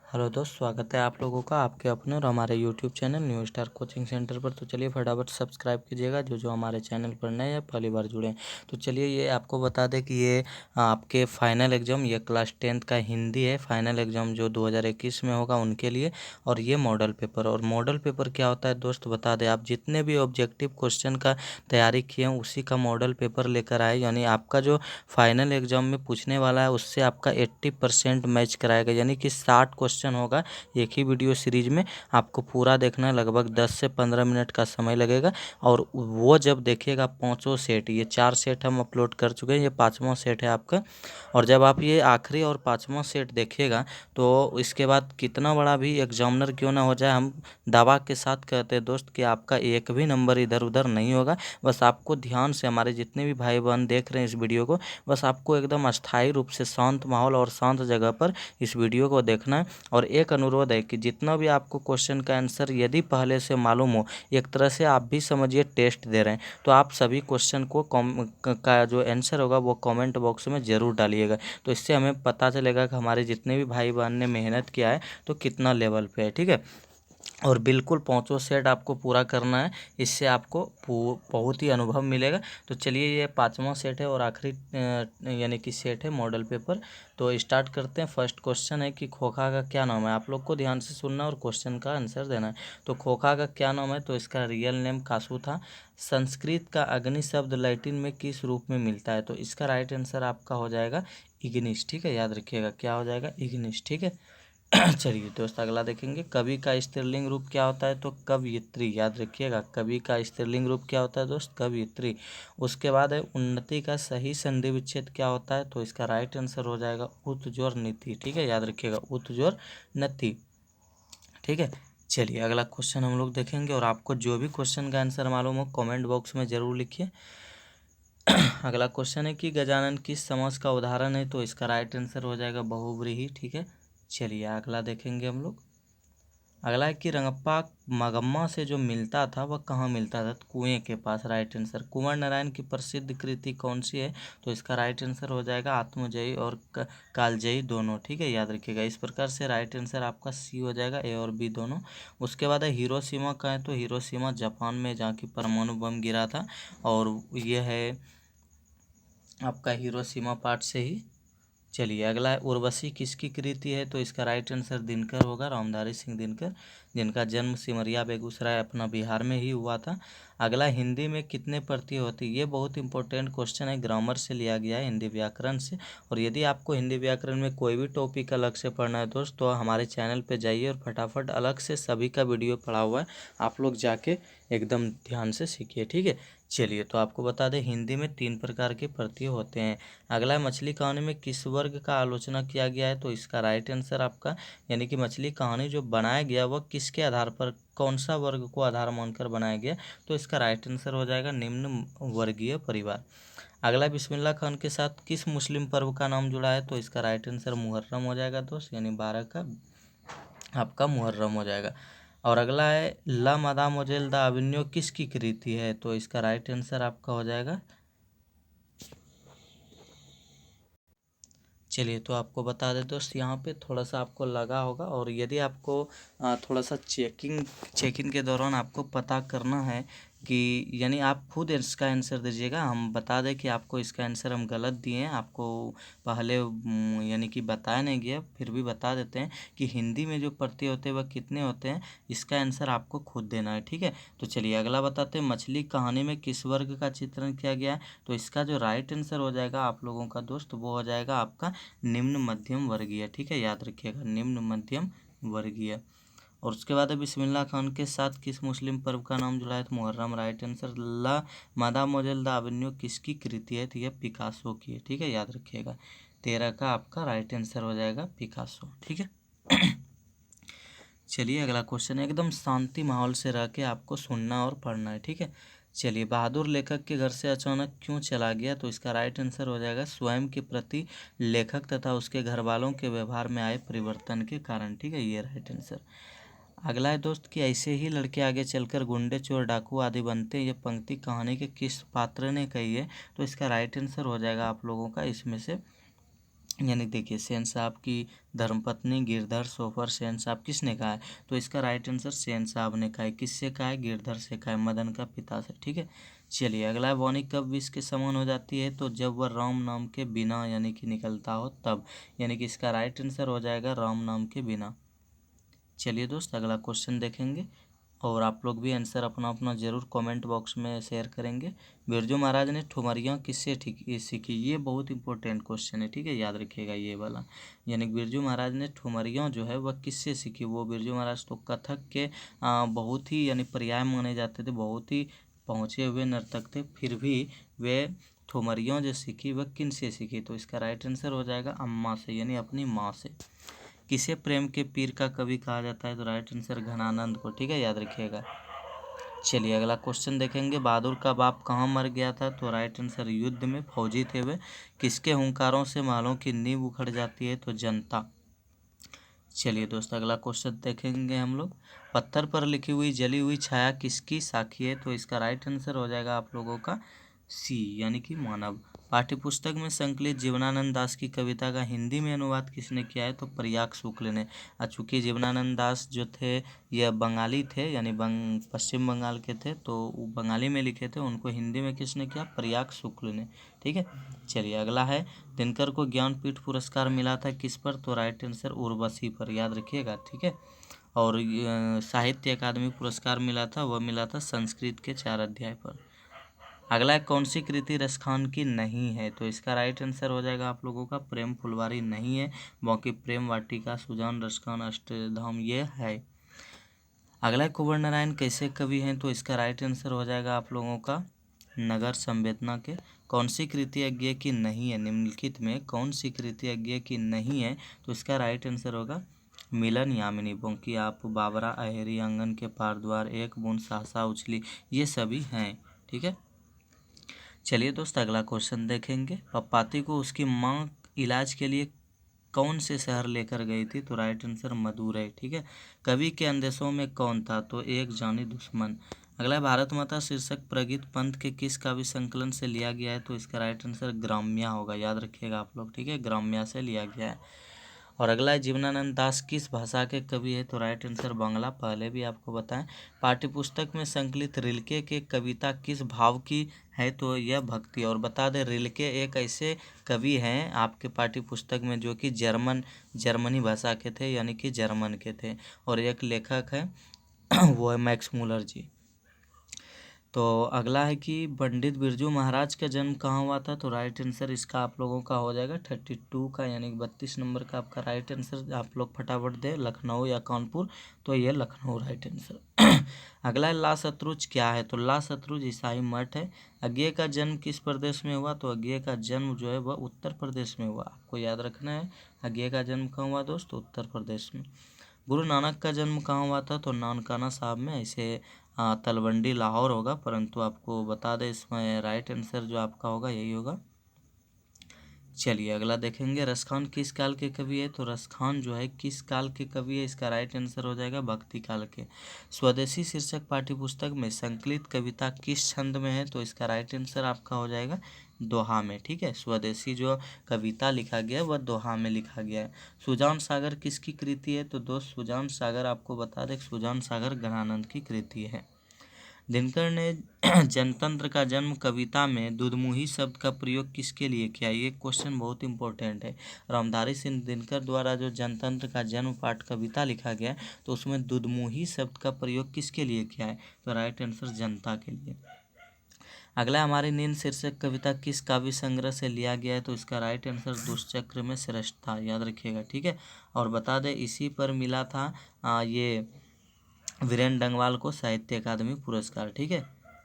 Hello दोस्त, स्वागत है आप लोगों का आपके अपने और हमारे YouTube channel new star coaching centre पर। तो चलिए फटाफट सब्सक्राइब कीजिएगा जो जो हमारे चैनल पर नए या पहली बार जुड़े हैं। तो चलिए ये आपको बता दें कि ये आपके फाइनल एग्ज़ाम, ये क्लास 10th का हिंदी है फाइनल एग्ज़ाम जो 2021 में होगा उनके लिए। और ये मॉडल पेपर, और मॉडल पेपर क्या होता है दोस्त बता दें, आप जितने भी ऑब्जेक्टिव क्वेश्चन का तैयारी किए हैं उसी का मॉडल पेपर लेकर आए, यानी आपका जो फाइनल एग्ज़ाम में पूछने वाला है उससे आपका 80% मैच कराएगा, यानी कि 60 क्वेश्चन होगा एक ही वीडियो सीरीज में। आपको पूरा देखना है, लगभग 10 से 15 मिनट का समय लगेगा। और वो जब देखिएगा पाँचों सेट, ये 4 सेट हम अपलोड कर चुके हैं, ये 5वां सेट है आपका। और जब आप ये आखिरी और 5वां सेट देखिएगा तो इसके बाद कितना बड़ा भी एग्जामिनर क्यों ना हो जाए, हम दावा के साथ कहते हैं दोस्त कि आपका एक भी नंबर इधर उधर नहीं होगा। बस आपको ध्यान से, हमारे जितने भी भाई बहन देख रहे हैं इस वीडियो को, बस आपको एकदम अस्थायी रूप से शांत माहौल और शांत जगह पर इस वीडियो को देखना है। और एक अनुरोध है कि जितना भी आपको क्वेश्चन का आंसर यदि पहले से मालूम हो, एक तरह से आप भी समझिए टेस्ट दे रहे हैं, तो आप सभी क्वेश्चन को का जो आंसर होगा वो कमेंट बॉक्स में ज़रूर डालिएगा। तो इससे हमें पता चलेगा कि हमारे जितने भी भाई बहन ने मेहनत किया है तो कितना लेवल पे है, ठीक है। और बिल्कुल पाँचों सेट आपको पूरा करना है, इससे आपको बहुत ही अनुभव मिलेगा। तो चलिए ये 5वां सेट है और आखिरी यानी कि सेट है मॉडल पेपर। तो स्टार्ट करते हैं। फर्स्ट क्वेश्चन है कि खोखा का क्या नाम है। आप लोग को ध्यान से सुनना और क्वेश्चन का आंसर देना है। तो खोखा का क्या नाम है, तो इसका रियल नेम कासू था। संस्कृत का अग्नि शब्द लैटिन में किस रूप में मिलता है, तो इसका राइट आंसर आपका हो जाएगा इग्निस, ठीक है। याद रखिएगा क्या हो जाएगा, इग्निस, ठीक है। चलिए दोस्त अगला देखेंगे। कवि का स्त्रीलिंग रूप क्या होता है, तो कवयित्री, याद रखिएगा कवि का स्त्रीलिंग रूप क्या होता है दोस्त, कवयित्री। उसके बाद है उन्नति का सही संधि विच्छेद क्या होता है, तो इसका राइट आंसर हो जाएगा उत्जोर नीति, ठीक है। याद रखिएगा उत्जोर नति, ठीक है। चलिए अगला क्वेश्चन हम लोग देखेंगे, और आपको जो भी क्वेश्चन का आंसर मालूम हो कमेंट बॉक्स में ज़रूर लिखिए। अगला क्वेश्चन है कि गजानन किस समास का उदाहरण है, तो इसका राइट आंसर हो जाएगा बहुव्रीहि, ठीक है। चलिए अगला देखेंगे हम लोग। अगला है कि रंगप्पा मगम्मा से जो मिलता था वह कहाँ मिलता था, तो कुएं के पास, राइट आंसर। कुंवर नारायण की प्रसिद्ध कृति कौन सी है, तो इसका राइट आंसर हो जाएगा आत्मजयी और कालजयी दोनों, ठीक है। याद रखिएगा इस प्रकार से राइट आंसर आपका सी हो जाएगा, ए और बी दोनों। उसके बाद है हिरोशिमा का है, तो हिरोशिमा जापान में जहाँ की परमाणु बम गिरा था, और यह है आपका हिरोशिमा पार्ट से ही। चलिए अगला है उर्वशी किसकी कृति है, तो इसका राइट आंसर दिनकर होगा, रामधारी सिंह दिनकर, जिनका जन्म सिमरिया बेगूसराय अपना बिहार में ही हुआ था। अगला हिंदी में कितने प्रत्यय होती है, ये बहुत इंपॉर्टेंट क्वेश्चन है, ग्रामर से लिया गया है, हिंदी व्याकरण से। और यदि आपको हिंदी व्याकरण में कोई भी टॉपिक अलग से पढ़ना है दोस्त, तो हमारे चैनल पर जाइए और फटाफट अलग से सभी का वीडियो पड़ा हुआ है, आप लोग जाके एकदम ध्यान से सीखिए, ठीक है। चलिए तो आपको बता दें हिंदी में 3 प्रकार के प्रत्यय होते हैं। अगला है मछली कहानी में किस वर्ग का आलोचना किया गया है, तो इसका राइट आंसर आपका, यानी कि मछली कहानी जो बनाया गया वह किसके आधार पर, कौन सा वर्ग को आधार मानकर बनाया गया, तो इसका राइट आंसर हो जाएगा निम्न वर्गीय परिवार। अगला बिस्मिल्लाह खान के साथ किस मुस्लिम पर्व का नाम जुड़ा है, तो इसका राइट आंसर मुहर्रम हो जाएगा दोस्त, यानी 12 का आपका मुहर्रम हो जाएगा। और अगला है ला मादा मोजेल दा अविन्यो किसकी कृति है, तो इसका राइट आंसर आपका हो जाएगा, चलिए तो आपको बता दें दोस्त, यहाँ पे थोड़ा सा आपको लगा होगा, और यदि आपको थोड़ा सा चेकिंग के दौरान आपको पता करना है कि, यानी आप खुद इसका आंसर दीजिएगा, हम बता दें कि आपको इसका आंसर हम गलत दिए हैं, आपको पहले यानी कि बताया नहीं गया, फिर भी बता देते हैं कि हिंदी में जो प्रत्यय होते हैं वह कितने होते हैं, इसका आंसर आपको खुद देना है, ठीक है। तो चलिए अगला बताते हैं, मछली कहानी में किस वर्ग का चित्रण किया गया है, तो इसका जो राइट आंसर हो जाएगा आप लोगों का दोस्त, वो हो जाएगा आपका निम्न मध्यम वर्गीय, ठीक है। याद रखिएगा निम्न मध्यम वर्गीय। और उसके बाद है बिस्मिल्लाह खान के साथ किस मुस्लिम पर्व का नाम जुड़ा है, तो मुहर्रम, राइट आंसर। ला मादा मोजेल दा अवेन्यू किसकी कृति है, तो यह पिकासो की है, ठीक है। याद रखिएगा 13 का आपका राइट आंसर हो जाएगा पिकासो, ठीक है। चलिए अगला क्वेश्चन है, एकदम शांति माहौल से रह के आपको सुनना और पढ़ना है, ठीक है। चलिए बहादुर लेखक के घर से अचानक क्यों चला गया, तो इसका राइट आंसर हो जाएगा स्वयं के प्रति लेखक तथा उसके घर वालों के व्यवहार में आए परिवर्तन के कारण, ठीक है। ये राइट आंसर। अगला है दोस्त कि ऐसे ही लड़के आगे चलकर गुंडे चोर डाकू आदि बनते हैं, ये पंक्ति कहानी के किस पात्र ने कही है, तो इसका राइट आंसर हो जाएगा आप लोगों का इसमें से यानी देखिए शहंशाह की धर्मपत्नी गिरधर सोफर शहंशाह किसने कहा है, तो इसका राइट आंसर शहंशाह ने कहा है। किससे कहा है, गिरधर से कहा है, मदन का पिता से। ठीक है, चलिए अगला है, वाणी कब विष के समान हो जाती है, तो जब वह राम नाम के बिना यानी कि निकलता हो तब, यानी कि इसका राइट आंसर हो जाएगा राम नाम के बिना। चलिए दोस्त अगला क्वेश्चन देखेंगे और आप लोग भी आंसर अपना अपना जरूर कमेंट बॉक्स में शेयर करेंगे। बिरजू महाराज ने ठुमरियाँ किससे सीखी, ये बहुत इंपॉर्टेंट क्वेश्चन है। ठीक है, याद रखिएगा ये वाला। यानी बिरजू महाराज ने ठुमरियाँ जो है वह किससे सीखी। वो बिरजू महाराज तो कथक के बहुत ही यानी पर्याय माने जाते थे, बहुत ही पहुँचे हुए नर्तक थे, फिर भी वे ठुमरियाँ जो सीखी वह किन से सीखी, तो इसका राइट आंसर हो जाएगा अम्मा से, यानी अपनी माँ से। किसे प्रेम के पीर का कवि कहा जाता है, तो राइट आंसर घनानंद को। ठीक है, याद रखिएगा। चलिए अगला क्वेश्चन देखेंगे, बहादुर का बाप कहाँ मर गया था, तो राइट आंसर युद्ध में, फौजी थे वे। किसके हुंकारों से महलों की नींव उखड़ जाती है, तो जनता। चलिए दोस्त अगला क्वेश्चन देखेंगे हम लोग, पत्थर पर लिखी हुई जली हुई छाया किसकी साखी है, तो इसका राइट आंसर हो जाएगा आप लोगों का सी, यानी कि मानव। पाठ्यपुस्तक में संकलित जीवनानंद दास की कविता का हिंदी में अनुवाद किसने किया है, तो प्रयाग शुक्ल ने। चूँकि जीवनानंद दास जो थे यह बंगाली थे, यानी पश्चिम बंगाल के थे, तो वो बंगाली में लिखे थे, उनको हिंदी में किसने किया, प्रयाग शुक्ल ने। ठीक है, चलिए अगला है, दिनकर को ज्ञानपीठ पुरस्कार मिला था किस पर, तो राइट आंसर उर्वशी पर, याद रखिएगा। ठीक है, और साहित्य अकादमी पुरस्कार मिला था, वह मिला था संस्कृत के 4 अध्याय पर। अगला है, कौन सी कृति रसखान की नहीं है, तो इसका राइट आंसर हो जाएगा आप लोगों का प्रेम फुलवारी नहीं है, बाकी प्रेम वाटिका, सुजान, रसखान, अष्टधाम ये है। अगला है, कुंवर नारायण कैसे कवि हैं, तो इसका राइट आंसर हो जाएगा आप लोगों का नगर संवेदना के। कौन सी कृति अज्ञेय की नहीं है, निम्नलिखित में कौन सी कृति अज्ञेय की नहीं है, तो इसका राइट आंसर होगा मिलन यामिनी। बाकी आप बाबरा, अहेरी, आंगन के पार द्वार, एक बूंद सहसा उछली, ये सभी हैं। ठीक है, चलिए दोस्त अगला क्वेश्चन देखेंगे, पप्पाती को उसकी माँ इलाज के लिए कौन से शहर लेकर गई थी, तो राइट आंसर मदुरै। ठीक है, कवि के अंदेशों में कौन था, तो एक जानी दुश्मन। अगला, भारत माता शीर्षक प्रगीत पंत के किस काव्य संकलन से लिया गया है, तो इसका राइट आंसर ग्राम्या होगा, याद रखिएगा आप लोग। ठीक है, ग्राम्या से लिया गया है। और अगला है, जीवनानंद दास किस भाषा के कवि है, तो राइट आंसर बांग्ला, पहले भी आपको बताएं। पाठ्यपुस्तक में संकलित रिल्के के कविता किस भाव की है, तो यह भक्ति। और बता दें रिल्के एक ऐसे कवि हैं आपके पाठ्यपुस्तक में जो कि जर्मनी भाषा के थे, यानी कि जर्मन के थे, और एक लेखक है वो है मैक्स मूलर जी। तो अगला है कि पंडित बिरजू महाराज का जन्म कहाँ हुआ था, तो राइट आंसर इसका आप लोगों का हो जाएगा 32 का, यानी 32 नंबर का आपका राइट आंसर। आप लोग फटाफट दे, लखनऊ या कानपुर, तो ये लखनऊ राइट आंसर। अगला है, ला सतरुज क्या है, तो ला सतरुज ईसाई मठ है। अज्ञेय का जन्म किस प्रदेश में हुआ, तो अज्ञेय का जन्म जो है वह उत्तर प्रदेश में हुआ, आपको याद रखना है। अज्ञेय का जन्म कहाँ हुआ दोस्त, उत्तर प्रदेश में। गुरु नानक का जन्म कहाँ हुआ था, तो नानकाना साहब में, ऐसे तलवंडी लाहौर होगा, परंतु आपको बता दें इसमें राइट आंसर जो आपका होगा यही होगा। चलिए अगला देखेंगे, रसखान किस काल के कवि है, तो रसखान जो है किस काल के कवि है, इसका राइट आंसर हो जाएगा भक्ति काल के। स्वदेशी शीर्षक पाठ्यपुस्तक में संकलित कविता किस छंद में है, तो इसका राइट आंसर आपका हो जाएगा दोहा में। ठीक है, स्वदेशी जो कविता लिखा गया है वह दोहा में लिखा गया है। सुजान सागर किसकी कृति है, तो दोस्त सुजान सागर आपको बता दें सुजान सागर घनानंद की कृति है। दिनकर ने जनतंत्र का जन्म कविता में दुधमुही शब्द का प्रयोग किसके लिए किया, ये क्वेश्चन बहुत इंपॉर्टेंट है। रामधारी सिंह दिनकर द्वारा जो जनतंत्र का जन्म पाठ कविता लिखा गया तो उसमें दुधमुही शब्द का प्रयोग किसके लिए किया है, तो राइट आंसर जनता के लिए। अगला, हमारी नींद शीर्षक कविता किस काव्य संग्रह से लिया गया है, तो इसका राइट आंसर दुष्चक्र में श्रेष्ठता, याद रखिएगा। ठीक है, और बता दें इसी पर मिला था ये वीरेंद्र डंगवाल को साहित्य अकादमी पुरस्कार। ठीक है,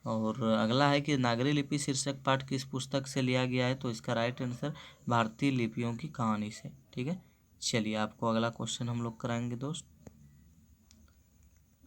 और अगला है कि नागरी लिपि शीर्षक पाठ किस पुस्तक से लिया गया है, तो इसका राइट आंसर भारतीय लिपियों की कहानी से। ठीक है, चलिए आपको अगला क्वेश्चन हम लोग कराएंगे दोस्त।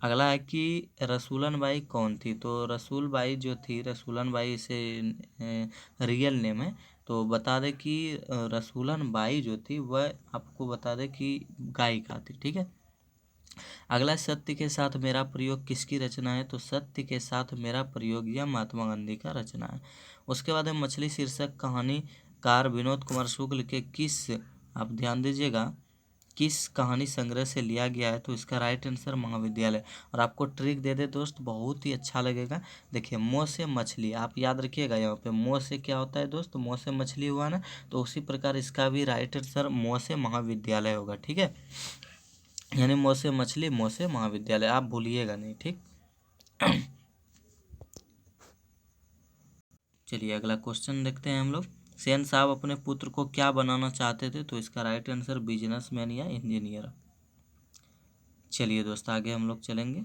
अगला है कि रसूलन बाई कौन थी, तो रसूल बाई जो थी, रसूलन बाई इसे रियल नेम है, तो बता दें कि रसूलन बाई जो थी वह आपको बता दें कि गायिका थी। ठीक है, अगला, सत्य के साथ मेरा प्रयोग किसकी रचना है, तो सत्य के साथ मेरा प्रयोग यह महात्मा गांधी का रचना है। उसके बाद है मछली शीर्षक कहानीकार विनोद कुमार शुक्ल के किस आप ध्यान दीजिएगा किस कहानी संग्रह से लिया गया है, तो इसका राइट आंसर महाविद्यालय। और आपको ट्रिक दे दे दोस्त, बहुत ही अच्छा लगेगा। देखिए मोह से मछली, आप याद रखिएगा, यहाँ पे मोह से क्या होता है दोस्त, मोह से मछली हुआ ना, तो उसी प्रकार इसका भी राइट आंसर मोह से महाविद्यालय होगा। ठीक है, यानी मोह से मछली, मोह से महाविद्यालय, आप भूलिएगा नहीं। ठीक, चलिए अगला क्वेश्चन देखते हैं हम लोग। सेन साहब अपने पुत्र को क्या बनाना चाहते थे, तो इसका राइट आंसर बिजनेसमैन या इंजीनियर। चलिए दोस्त आगे हम लोग चलेंगे।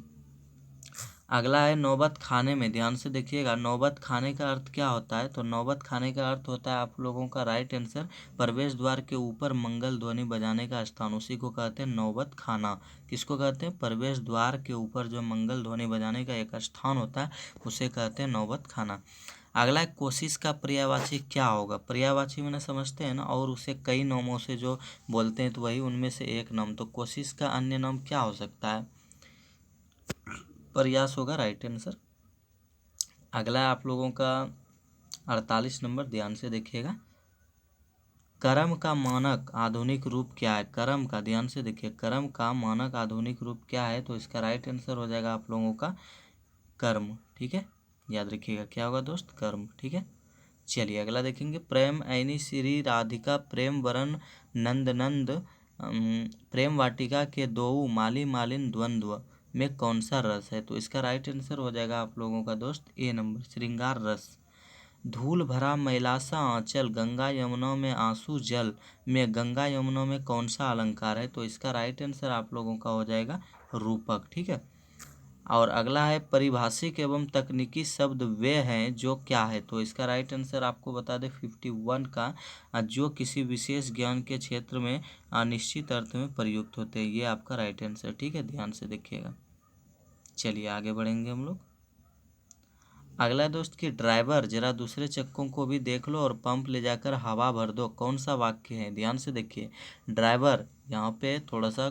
अगला है नौबत खाने में, ध्यान से देखिएगा, नौबत खाने का अर्थ क्या होता है, तो नौबत खाने का अर्थ होता है आप लोगों का राइट आंसर प्रवेश द्वार के ऊपर मंगल ध्वनि बजाने का स्थान, उसी को कहते हैं नौबत खाना। किसको कहते हैं, प्रवेश द्वार के ऊपर जो मंगल ध्वनि बजाने का एक स्थान होता है उसे कहते हैं नौबत खाना। अगला है कोशिश का पर्यायवाची क्या होगा, पर्यायवाची मैंने समझते हैं ना, और उसे कई नामों से जो बोलते हैं तो वही उनमें से एक नाम, तो कोशिश का अन्य नाम क्या हो सकता है, प्रयास होगा राइट आंसर। अगला है आप लोगों का 48 नंबर, ध्यान से देखिएगा, कर्म का मानक आधुनिक रूप क्या है, कर्म का, ध्यान से देखिए, कर्म का मानक आधुनिक रूप क्या है, तो इसका राइट आंसर हो जाएगा आप लोगों का कर्म। ठीक है, याद रखिएगा क्या होगा दोस्त, कर्म। ठीक है, चलिए अगला देखेंगे, प्रेम ऐनी श्री राधिका प्रेम वरण नंद नंद प्रेम वाटिका के दो माली मालिन द्वंद्व में कौन सा रस है, तो इसका राइट आंसर हो जाएगा आप लोगों का दोस्त ए नंबर, श्रृंगार रस। धूल भरा मैलासा आंचल गंगा यमुना में आंसू जल में गंगा यमुना में कौन सा अलंकार है, तो इसका राइट आंसर आप लोगों का हो जाएगा रूपक। ठीक है, और अगला है परिभाषिक एवं तकनीकी शब्द वे हैं जो क्या है, तो इसका राइट आंसर आपको बता दें 51 का, जो किसी विशेष ज्ञान के क्षेत्र में अनिश्चित अर्थ में प्रयुक्त होते हैं, ये आपका राइट आंसर। ठीक है, ध्यान से देखिएगा। चलिए आगे बढ़ेंगे हम लोग। अगला दोस्त कि ड्राइवर जरा दूसरे चक्कों को भी देख लो और पंप ले जाकर हवा भर दो, कौन सा वाक्य है, ध्यान से देखिए, ड्राइवर, यहाँ पे थोड़ा सा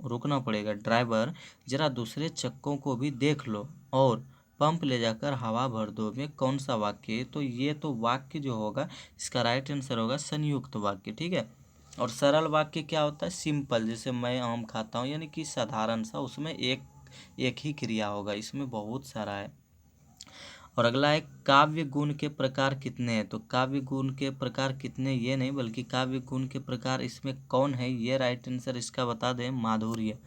रुकना पड़ेगा, ड्राइवर जरा दूसरे चक्कों को भी देख लो और पंप ले जाकर हवा भर दो में कौन सा वाक्य है, तो ये तो वाक्य जो होगा इसका राइट आंसर होगा संयुक्त वाक्य। ठीक है, और सरल वाक्य क्या होता है, सिंपल, जैसे मैं आम खाता हूँ, यानी कि साधारण सा, उसमें एक ही क्रिया होगा, इसमें बहुत सारा है। और अगला है काव्य गुण के प्रकार कितने हैं, तो काव्य गुण के प्रकार कितने, ये नहीं बल्कि काव्य गुण के प्रकार इसमें कौन है, ये राइट आंसर इसका बता दें, माधुर्य।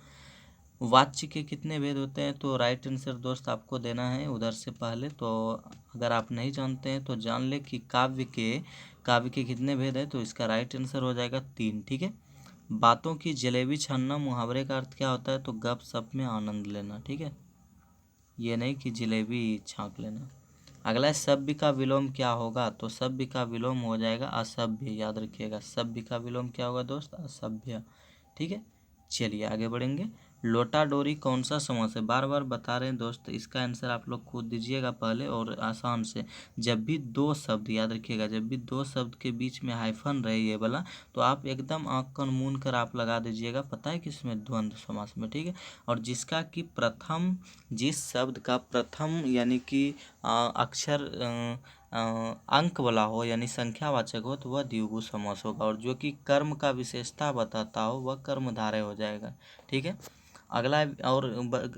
वाच्य के कितने भेद होते हैं, तो राइट आंसर दोस्त आपको देना है उधर से पहले, तो अगर आप नहीं जानते हैं तो जान ले कि काव्य के कितने भेद हैं, तो इसका राइट आंसर हो जाएगा 3। ठीक है, बातों की जलेबी छानना मुहावरे का अर्थ क्या होता है, तो गप सप में आनंद लेना। ठीक है, ये नहीं कि जलेबी छाँक लेना। अगला है सभ्य का विलोम क्या होगा, तो सभ्य का विलोम हो जाएगा असभ्य, याद रखिएगा, सभ्य का विलोम क्या होगा दोस्त, असभ्य। ठीक है, चलिए आगे बढ़ेंगे। लोटा डोरी कौन सा समास है, बार बार बता रहे हैं दोस्त, इसका आंसर आप लोग खुद दीजिएगा पहले और आसान से। जब भी दो शब्द, याद रखिएगा, जब भी दो शब्द के बीच में हाइफन रहे ये वाला, तो आप एकदम आँख कान मूंद कर आप लगा दीजिएगा, पता है किसमें, द्वंद्व समास में। ठीक है, और जिसका कि प्रथम, जिस शब्द का प्रथम यानी कि अक्षर अंक वाला हो यानी संख्यावाचक हो तो वह द्विगु समास होगा, और जो कि कर्म का विशेषता बताता हो वह कर्मधारय हो जाएगा। ठीक है, अगला और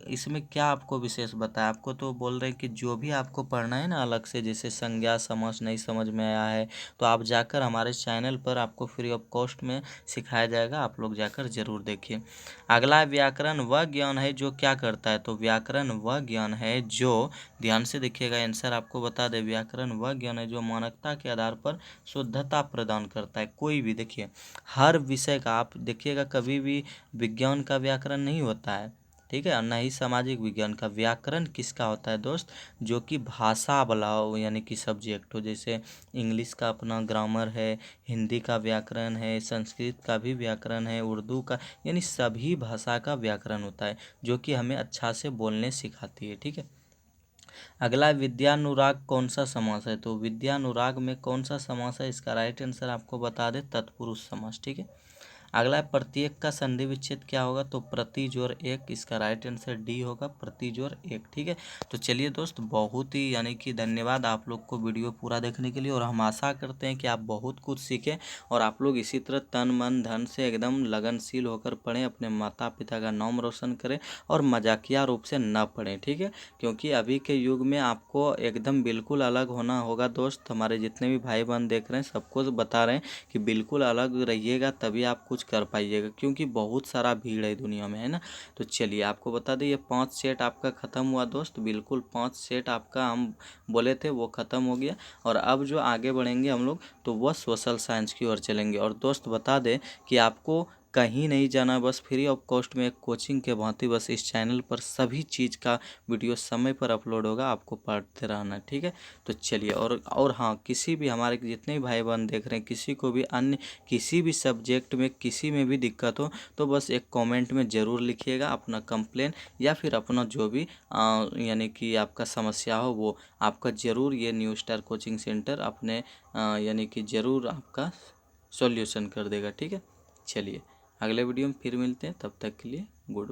इसमें क्या आपको विशेष बताया, आपको तो बोल रहे हैं कि जो भी आपको पढ़ना है ना अलग से, जैसे संज्ञा समास नहीं समझ में आया है तो आप जाकर हमारे चैनल पर आपको फ्री ऑफ कॉस्ट में सिखाया जाएगा, आप लोग जाकर जरूर देखिए। अगला व्याकरण वह ज्ञान है जो क्या करता है, तो व्याकरण वह ज्ञान है जो, ध्यान से देखिएगा आंसर आपको बता दे, व्याकरण वह ज्ञान है जो मानकता के आधार पर शुद्धता प्रदान करता है। कोई भी देखिए, हर विषय का आप देखिएगा, कभी भी विज्ञान का व्याकरण नहीं होता है, ठीक है, और न ही सामाजिक विज्ञान का। व्याकरण किसका होता है दोस्त, जो कि भाषा वाला हो यानी कि सब्जेक्ट हो, जैसे इंग्लिश का अपना ग्रामर है, हिंदी का व्याकरण है, संस्कृत का भी व्याकरण है, उर्दू का, यानी सभी भाषा का व्याकरण होता है जो कि हमें अच्छा से बोलने सिखाती है। ठीक है, अगला विद्यानुराग कौन सा समास है, तो विद्यानुराग में कौन सा समास है, इसका राइट आंसर आपको बता दे, तत्पुरुष समास। ठीक है, अगला है प्रत्येक का संधि विच्छेद क्या होगा, तो प्रति जोड़ एक, इसका राइट आंसर डी होगा, प्रति जोड़ एक। ठीक है, तो चलिए दोस्त, बहुत ही यानी कि धन्यवाद आप लोग को वीडियो पूरा देखने के लिए, और हम आशा करते हैं कि आप बहुत कुछ सीखें और आप लोग इसी तरह तन मन धन से एकदम लगनशील होकर पढ़ें, अपने माता पिता का नाम रोशन करें और मजाकिया रूप से न पढ़ें। ठीक है, क्योंकि अभी के युग में आपको एकदम बिल्कुल अलग होना होगा दोस्त। हमारे जितने भी भाई बहन देख रहे हैं सबको बता रहे हैं कि बिल्कुल अलग रहिएगा, तभी आप कुछ कर पाइएगा, क्योंकि बहुत सारा भीड़ है दुनिया में, है ना। तो चलिए आपको बता दें, ये 5 सेट आपका ख़त्म हुआ दोस्त, बिल्कुल 5 सेट आपका हम बोले थे वो ख़त्म हो गया। और अब जो आगे बढ़ेंगे हम लोग, तो वह सोशल साइंस की ओर चलेंगे। और दोस्त बता दें कि आपको कहीं नहीं जाना, बस फ्री ऑफ कॉस्ट में एक कोचिंग के भांति बस इस चैनल पर सभी चीज़ का वीडियो समय पर अपलोड होगा, आपको पढ़ते रहना है। ठीक है, तो चलिए, और हाँ, किसी भी हमारे जितने भी भाई बहन देख रहे हैं, किसी को भी अन्य किसी भी सब्जेक्ट में किसी में भी दिक्कत हो, तो बस एक कमेंट में ज़रूर लिखिएगा अपना कंप्लेन, या फिर अपना जो भी यानी कि आपका समस्या हो, वो आपका ज़रूर ये न्यू स्टार कोचिंग सेंटर अपने यानी कि ज़रूर आपका सॉल्यूशन कर देगा। ठीक है, चलिए अगले वीडियो में फिर मिलते हैं, तब तक के लिए